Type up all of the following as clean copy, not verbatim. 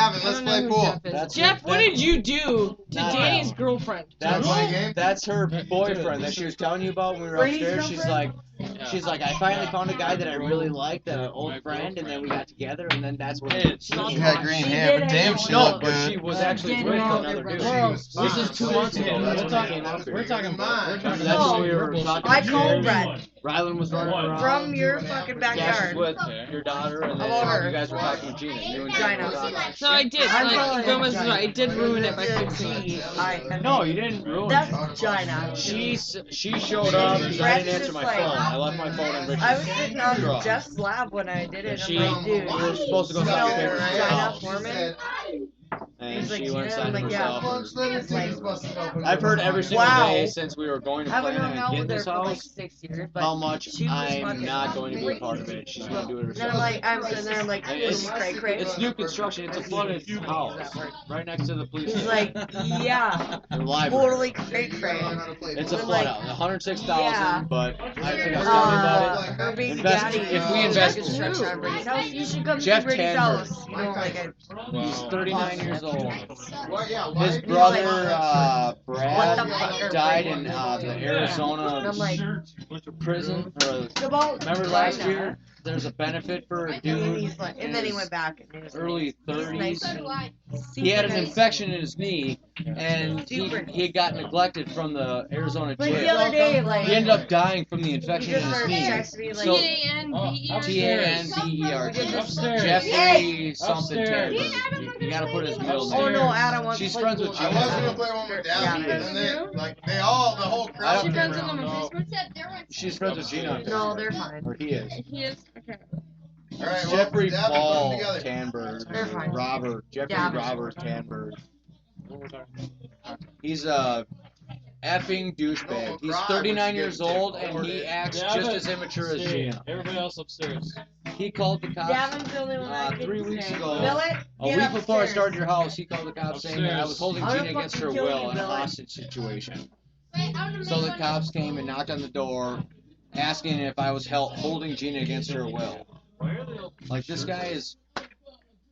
happened? Let's play pool. Jeff, what did you do to Danny's girlfriend? That's her boyfriend that she was telling you about when we were upstairs. She's like, I finally found a guy that I really liked, an old friend, and then we got together, and then that's when She had green hair, but damn, she looked but good. she was actually with another dude. This is 2 months ago. That's when I came up here. We're talking about. That's when we were talking. I called Brett Rylan was running around. from your fucking Cash was backyard. with your daughter, and About her. then you guys were talking with Gina. You and Gina were talking. No, I did. Like, Gomez was right. I did ruin it by fixing it. No, you didn't ruin That's it. Gina. She showed up because I didn't answer my phone. I left my phone in Richard's I was sitting on truck. Jeff's lap when I did it. She I'm like, dude, we were supposed to go you stop know papers at your Gina house, Foreman? and He's like, she went Gina? I'm inside like, yeah. herself. I've heard every single day since we were going to I haven't plan hung on out getting with her this for like house6 years, but how much she was I'm fucking not going to be a part of it. She's going to do it And then herself. I'm sitting there, I'm like, It's, cray cray. it's new construction. It's a flooded house right next to the police He's station. like, yeah, The library. totally cray cray. It's a I'm flood like, out. 106,000, yeah. but I think I was telling you about it. Her baby Invest- daddy. if we invest- construction on Brady's house, you should come Jeff to Brady's Tanner. house. You know, like a He's 39 years old. His His brother, What Brad, the fuck? died in the Arizona I'm like, prison. Or, it's about remember last year? There's a benefit for a And dude. he's like, and then he went back and he was Early He's 30s. nice. He had an Super nice. infection in his knee, and Super he got neglected from the Arizona But the jail. other day, like, He ended up dying from the he infection in just his started knee. texting me like, So- T-A-N-B-E-R. T-A-N-B-E-R-G. Upstairs. Jeffrey something Upstairs. Tanner. You gotta put his middle oh name. no, Adam wants She's to play friends with pool. I was gonna Gina. play one with Yeah. Dad, and then like the whole I crowd. don't- She friends with came them on around. Facebook? She's friends with Gina on No, Facebook. they're fine. Or he is. He is? Okay. All right, well, Jeffrey Dad, put them Ball together. Tanberg. They're fine. Robert. Jeffrey Yeah. Robert Tanberg. He's a effing douchebag. He's 39 years old and he acts Yeah, just but as immature as upstairs. Gina. Everybody else upstairs. He called the cops Davin's the only one I can 3 weeks say. ago. Billet, A get week before I upstairs. started your house. He called the cops saying that I was holding I'm Gina gonna against her fucking kill will you, in a Billet. hostage situation. So the cops came and knocked on the door, asking if I was holding Gina against her will. Like, this guy is,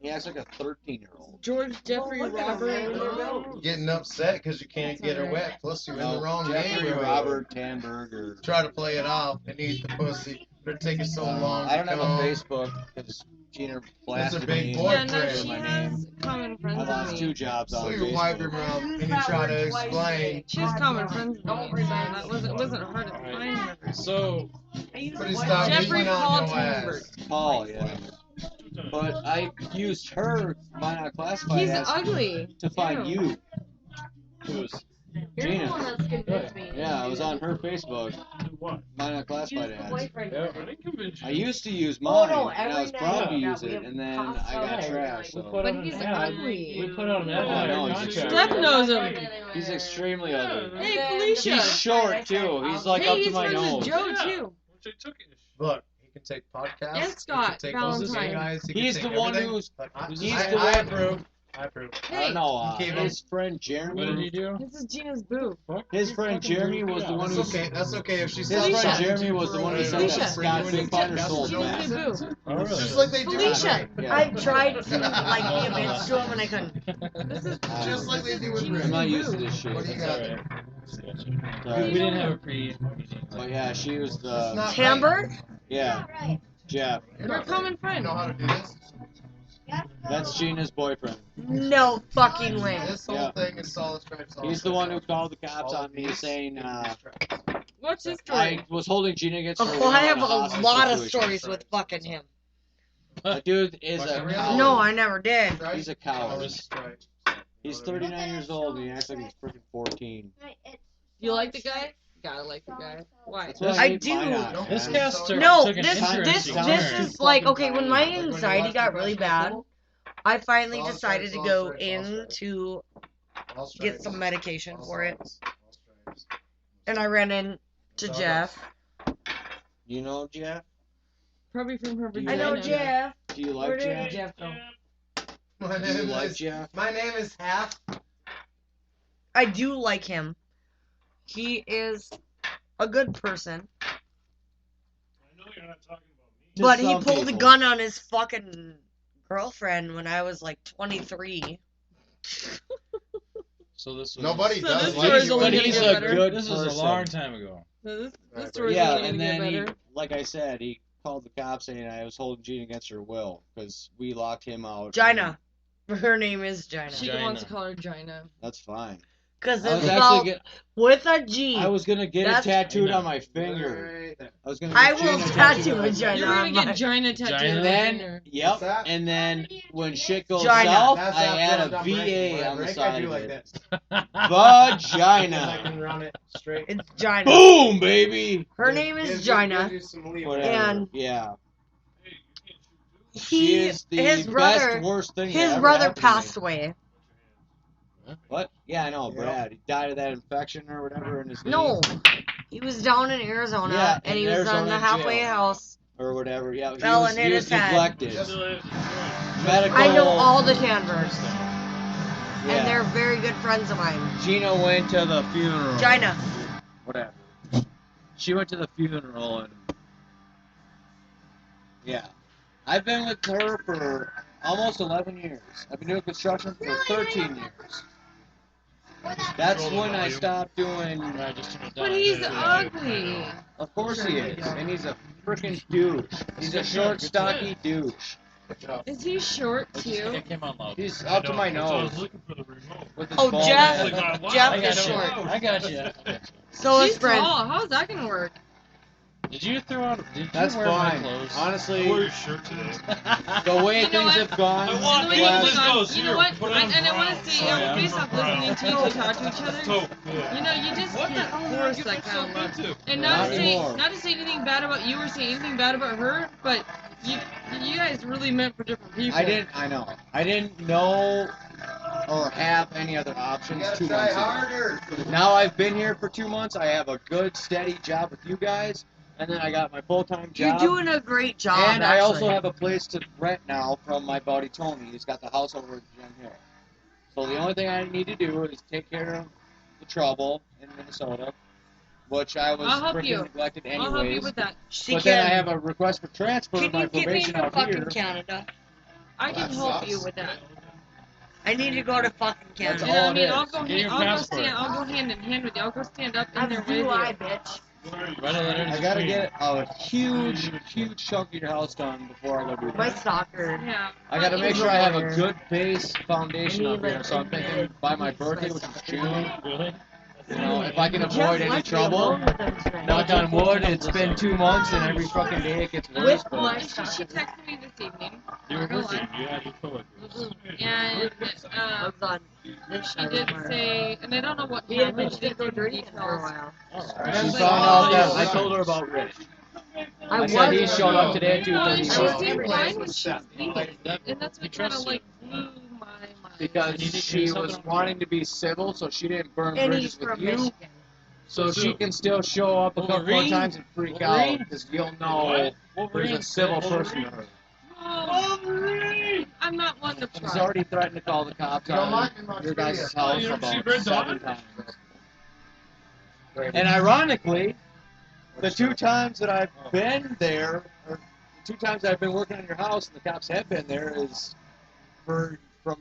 he acts like a 13-year-old. George Jeffrey Robert. Getting upset because you can't get her wet. Plus, you're in the wrong Jeffrey neighborhood. Robert Tanberger. Try to play it off and eat the pussy. It'll take you so long. I don't have a come. Facebook because Gina blasted big me. boy. Yeah, no, Boyfriend. she My has common I friends lost with 2 me. jobs So on you wipe your Facebook. mouth and you try to explain. She has common friends with me, so that wasn't hard to find her. So, But he stopped Jeffrey beating Paul on your ass. Tanberg. Paul, yeah. But I used her, Mine Not Classified, He's as ugly. to find Ew. you. who's You're the Gina. one that's convinced me. Yeah, I was on her Facebook. what? Mine Not Use Classified the ads. boyfriend. Yeah, I didn't convince you. I used to use Oh, mine, no, and I was every proud to night, use yeah, it, we and then have I got pasta. trashed. We So. put But out he's an ad. ugly. We put out an ad. Oh, I know, on he's your extremely- contract. Steph knows him. He's extremely ugly. Hey, Felicia. He's short too. He's like Hey, up to he's my friends with nose. Joe, Yeah. too. Which I took it. Look, he can take podcasts. And Scott he can take Valentine. guys. He can He's take the one everything. who's. Like, I, he's I, the I one- approve. I approve. I Hey, don't know. Keep him. His friend What did he Jeremy. do? this is Gina's boo. Fuck. His friend Jeremy was the one That's who. okay. That's okay. If she His sells friend something Jeremy was the one who said Felicia. that Scott couldn't find her soul Gina's back. boo. Oh, It's just really? like they do. Felicia, Yeah. I've tried to like be a bitch to him and I couldn't. This is Just like they do with Gina's I'm not boo. used to this shit. What do you That's got? alright. So, We didn't have a pre. but yeah, she was It's the. not Timber? Yeah, Jeff. We're a common You friend. know how to do this? That's Gina's boyfriend. No fucking way. This whole Yeah. thing is solid stripes. solid He's the one who stripes. called the cops All on me these saying stripes. What's his story? I was holding Gina against her will Oh, I in have a a hostage lot of situation. stories with fucking him. The dude is a coward. No, I never did. Stripes, He's a all coward. these stripes. He's 39 years old and he acts like he's freaking 14. You like the guy? Gotta like the guy. Why? That's what I hate do. mine out, This man. guy's took No, an this interesting this turn. is like okay. When my anxiety When got you really watch bad, football, I finally all decided stripes, to all go stripes, all stripes. into all get stripes, some medication all for it, stripes, all stripes. and I ran into Starbucks. Jeff. You know Jeff? Probably from her Do you vagina. I know Jeff. Do you Where like did Jeff? Jeff go? My Do you name like is Jeff? My name is Half. I do like him. He is a good person, I know you're not talking about me. To but he some pulled a people. gun on his fucking girlfriend when I was like 23. So this was. Nobody So does. this Why story's do you only But want gonna he's get a better. good This was person. a long time ago. So this Right, story's Yeah, only gonna and get then he, better. like I said, he called the cops saying I was holding Gene against her will because we locked him out. Gina. Her name is Gina. She Gina. wants to call her Gina. That's fine. Because I it's was spelled actually with a G. I was gonna get That's- it tattooed Gina. on my finger. Right there. I was gonna. I Get will Gina tattoo tattooed on a my Gina. You're finger. gonna get Gina tattooed on And your then, finger. yep, What's that? and then when shit goes Gina. south, That's I that add front a dumb VA break. on the Break, side I do of like it. this. And I Vagina. can run it straight. It's Gina. Boom, baby. Her name is Gina. Gives you some leeway. Whatever. And- Yeah. She He, is the his best brother, worst thing. his that ever brother happened to me. passed away. What? Yeah, I know, Yeah. Brad. He died of that infection or whatever in his knee. No, he was down in Arizona, Yeah, and in he was Arizona in the in halfway jail. house. Or whatever. Yeah, he Fell was, and hit he was his head. neglected. Just- Medical. I know all the Danvers, Yeah. and they're very good friends of mine. Gina went to the funeral. Gina. Whatever. She went to the funeral and yeah. I've been with her for almost 11 years. I've been doing construction for 13 years. That's when I stopped doing. Right, just turn it down. But he's Yeah. ugly. Of course he is, and he's a freaking douche. He's a short, stocky douche. Good job. Is he short It too? came on loud. He's up to my So I was nose looking for the remote. with his Oh, bald Jeff. head. Jeff I is got short. you. I got you. So is She's Brent. tall. How's that gonna work? Did you throw out? Did That's you wear my fine. clothes? I wore Honestly, your shirt today. the way You know things what? have gone, I want The way the things last- have gone, goes you here, know what? put it on And I want brown. to see, Oh, yeah. based off listening to you two talk to each other, Taupe, yeah. you know, you just What the can't hell did I force get that kind of myself look. into? And Not not to say anything bad about you or say anything bad about her, but you guys really meant for different people. I didn't know or have any other options You gotta 2 try months ago. harder. Now I've been here for 2 months. I have a good, steady job with you guys, and then I got my full-time You're job. doing a great job, and I also actually. have a place to rent now from my buddy Tony. He's got the house over at Gem Hill. So the only thing I need to do is take care of the trouble in Minnesota, which I was I'll help freaking you. neglected I'll help you anyways. with that. She But can. then I have a request for transfer Can of my you get me probation to out fucking here. Canada? I can That help sucks. you with that. I need to go to fucking That's Canada. And I all it mean, is. I'll go, Get your I'll go passport. stand, I'll go hand in hand with you. I'll go stand up in I'm there with you. UI, bitch. Write a letter to I the gotta queen. get a huge chunk of your house done before I go do My that. stalker. Yeah. I gotta make He's sure a I have a lawyer. good base foundation And he, up here. like, So I'm thinking admitted by my he's birthday, my which is stalker. June, Really? you know, if I can Jeff avoid any left me trouble. alone with him tonight. Knock on wood, it's been 2 months and every fucking day it gets worse. With But my She texted me this evening. You were Not gonna working. lie. You had your coworkers. And I'm done. This she did say, and I don't know what He had happened. been She did go go drinking details. for a while. she That's found like, out that oh, I yeah. told her about Rich. I I said he was- showed up today at Well, and 2:30. she was seemed every fine day. when she was leaving. And that's He what kind trusts of you. like blew my mind. Because And you did she something was on wanting to be civil, so she didn't burn And he's bridges with from you, Michigan. so she can still show up a couple more Wolverine? times and freak Wolverine? out, because you'll know What? there's Wolverine? a civil person to her. Oh, I'm not one to She's try. already threatened to call the cops You don't on like him, your guys' I'll house you ever see about Red 7 Dawn? times. And ironically, the 2 times that I've been there, or the 2 times that I've been working on your house and the cops have been there, is from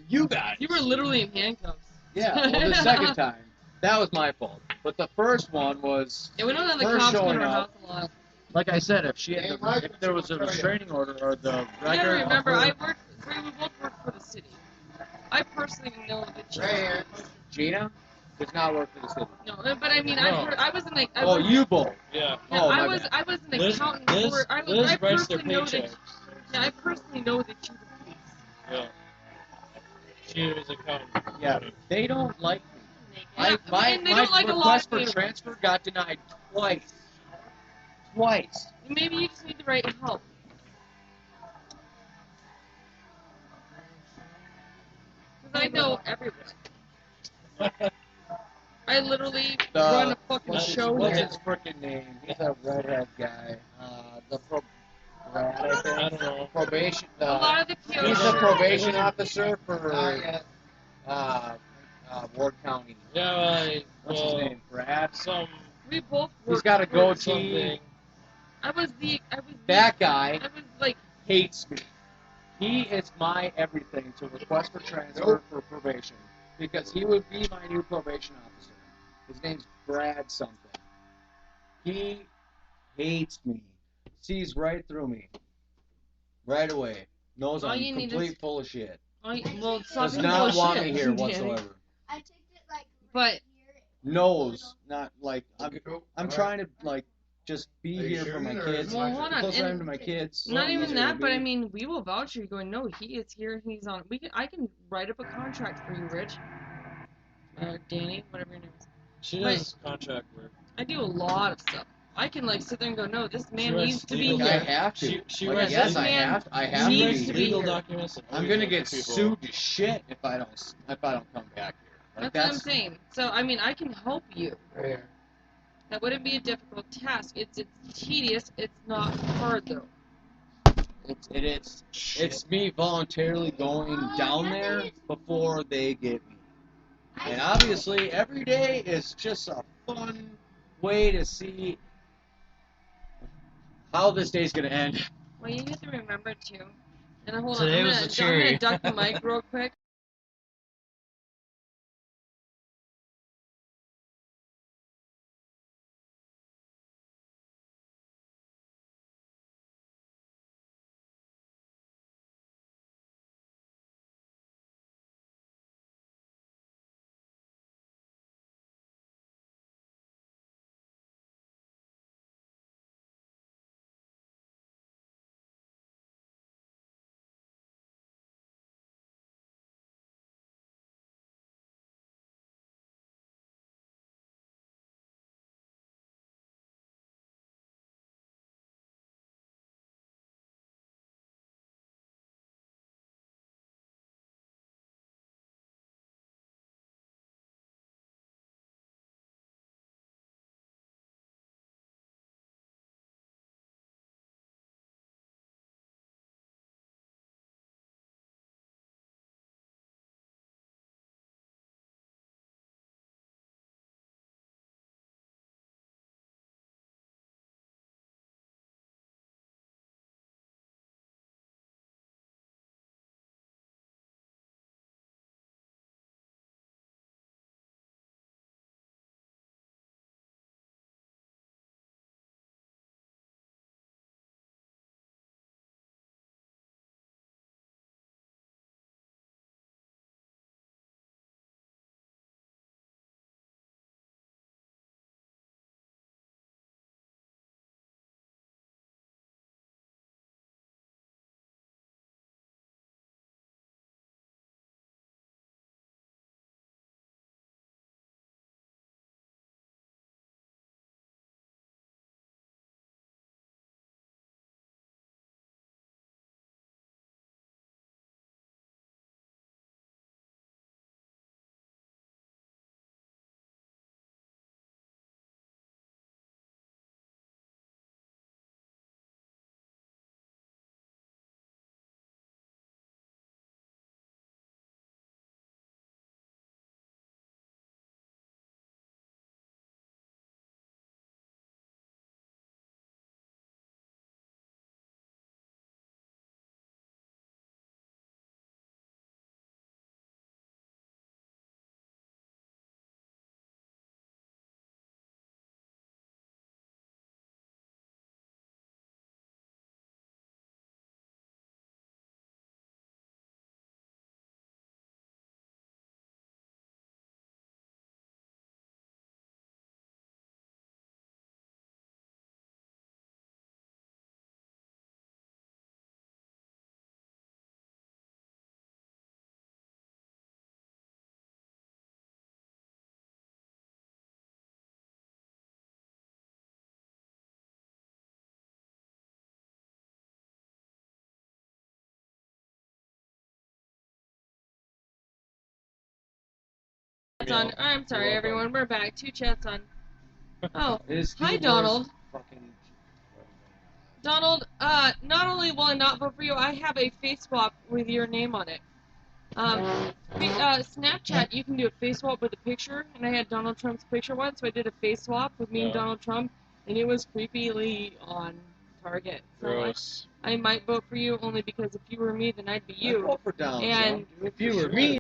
you guys. You were literally in handcuffs. Yeah, well, the second time, that was my fault. But the first one was, Yeah, we don't have the Her cops come showing to our house up. a lot. like I said, if there was a restraining order or the You gotta record. remember, of I her- worked. We both worked for the city. I personally know that she. Right here. Gina does not work for the city. No, but I mean, No. I was in like. I Oh, worked- you both. Yeah. Yeah, Oh, I my was. bad. I was an Liz, accountant Liz, for. I Liz I writes their personally know that. paychecks. Yeah, I personally know that you're the police. Yeah. She was accountant. Yeah, they don't like me. Yeah, My and they don't like a lot request of for people. transfer got denied twice. Twice. Maybe you just need the right help. Because I know everyone. I literally run a fucking what's show what's here. his freaking name? He's a redhead guy. Brad, I think. I don't know. Probation. A lot of the POs. He's the probation officer Not for yet. Ward County. Yeah, What's his name? Brad. Some We both He's worked. got a for- goatee. something. I was the. That guy I was like. hates me. He is my everything to request for transfer for probation because he would be my new probation officer. His name's Brad something. He hates me. Sees right through me. Right away. Knows All I'm you need complete is- full of shit. Well, stop Does being not full of want shit, me here Danny. whatsoever. But Knows not like I'm Alright. trying to like just be Are you here for sure my or kids. is well, it hold The on. closer I am And to my kids. not the even easier that, it'll but I be. mean, we will vouch for you. Going, no, he is here. He's on. I can write up a contract for you, Rich. Danny, whatever your name is. She But- does contract work. I do a lot of stuff. I can like sit there and go, no, this man writes needs to be legal I here. have to. She Like, writes yes, this I man have. I have needs to writes be to here. be legal here. documents. And I'm everything gonna get for people. sued to shit if I don't come back here. Like That's what I'm saying. So I mean, I can help you. Yeah. That wouldn't be a difficult task. It's tedious. It's not hard though. It's me voluntarily going down there before they get me. And obviously, every day is just a fun way to see how this day's gonna end. Well, you have to remember too. And hold Today on, was the I'm cherry. gonna duck the mic real quick. Chats on. I'm sorry, everyone. We're back. 2 chats on. Oh, It is the hi, worst Donald. fucking- Donald, not only will I not vote for you, I have a face swap with your name on it. Snapchat, you can do a face swap with a picture, and I had Donald Trump's picture once, so I did a face swap with me and Yeah. Donald Trump, and it was creepily on target. So Gross. I might vote for you only because if you were me, then I'd be I you. vote for Donald And Trump. If you were me,